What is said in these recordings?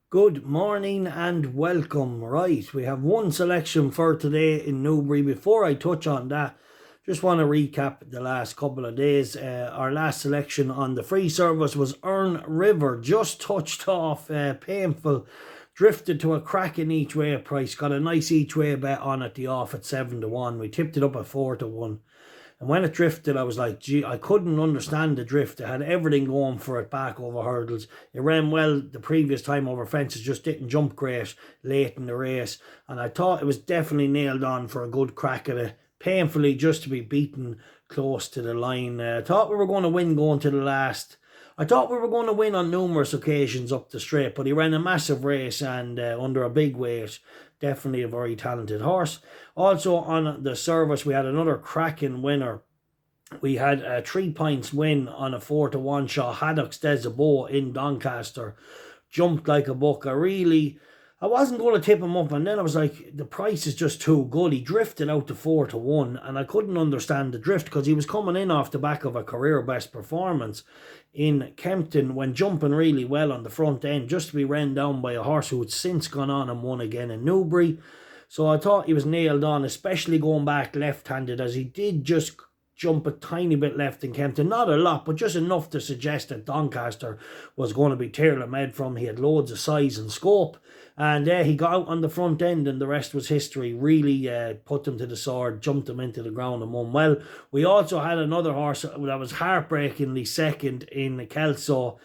Good morning and welcome. Right, we have one selection for today in Newbury. Before I touch on that, just want to recap the last couple of days. Our last selection on the free service was Earn River, just touched off, painful, drifted to a cracking each way price, got a nice each way bet on at the off at 7-1. We tipped it up at 4-1. And when it drifted, I was like, gee, I couldn't understand the drift. It had everything going for it back over hurdles. It ran well the previous time over fences, just didn't jump great late in the race. And I thought it was definitely nailed on for a good crack at it. Painfully just to be beaten close to the line. I thought we were going to win going to the last. I thought we were going to win on numerous occasions up the straight, but he ran a massive race and under a big weight. Definitely a very talented horse. Also on the service, we had another cracking winner. We had a 3 points win on a 4-1 shot. Haddock's Desabo in Doncaster. Jumped like a buck. I wasn't going to tip him up, and then I was like, the price is just too good. He drifted out to 4-1, and I couldn't understand the drift because he was coming in off the back of a career best performance in Kempton when jumping really well on the front end, just to be ran down by a horse who had since gone on and won again in Newbury. So I thought he was nailed on, especially going back left-handed, as he did just jump a tiny bit left in Kempton. Not a lot, but just enough to suggest that Doncaster was going to be tailor-made from. He had loads of size and scope. And he got out on the front end, and the rest was history. Really put them to the sword, jumped them into the ground and won well. We also had another horse that was heartbreakingly second in Kelso.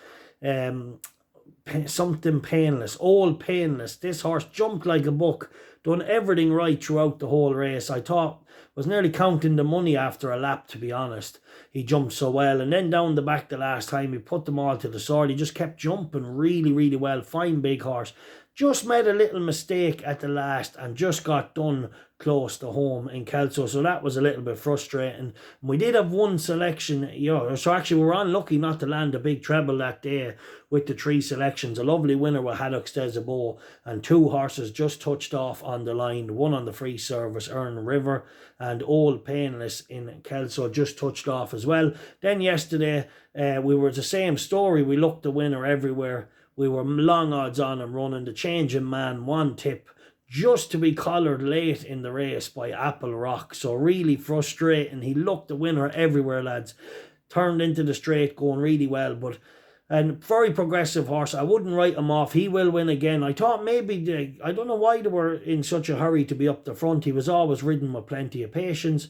Something painless, all painless. This horse jumped like a buck, done everything right throughout the whole race. I thought, was nearly counting the money after a lap, to be honest. He jumped so well. And then down the back the last time, he put them all to the sword. He just kept jumping really, really well. Fine big horse. Just made a little mistake at the last and just got done close to home in Kelso. So that was a little bit frustrating. We did have one selection, so actually we were unlucky not to land a big treble that day with the 3 selections. A lovely winner with Haddock's Desabo, and 2 horses just touched off on the line. One on the free service, Earn River, and Old Painless in Kelso just touched off as well. Then yesterday, we were the same story. We looked the winner everywhere. We were long odds on him running. The changing man, one tip, just to be collared late in the race by Apple Rock. So really frustrating. He looked the winner everywhere, lads. Turned into the straight, going really well. But a very progressive horse. I wouldn't write him off. He will win again. I thought maybe, I don't know why they were in such a hurry to be up the front. He was always ridden with plenty of patience.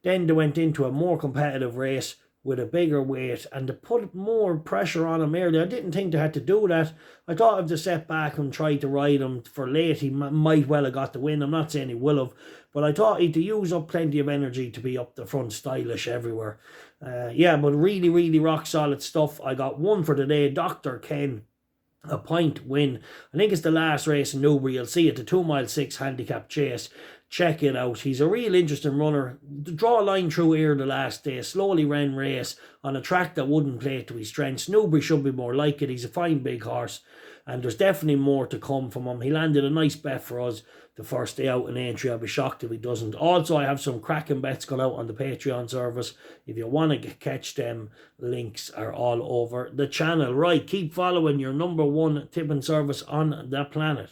Then they went into a more competitive race with a bigger weight and to put more pressure on him early. I didn't think they had to do that. I thought if they set back and tried to ride him for late, he might well have got the win. I'm not saying he will have, but I thought he'd use up plenty of energy to be up the front, stylish everywhere. But really, really rock solid stuff. I got one for today, Dr. Ken. A point win. I think it's the last race in Newbury. You'll see it, the 2 mile 6 handicap chase. Check it out. He's a real interesting runner. Draw a line through here the last day. Slowly ran race on a track that wouldn't play to his strengths. Newbury should be more like it. He's a fine big horse, and there's definitely more to come from him. He landed a nice bet for us the first day out in entry. I'll be shocked if he doesn't. Also, I have some cracking bets going out on the Patreon service. If you want to catch them, links are all over the channel. Right, keep following your number 1 tipping service on the planet.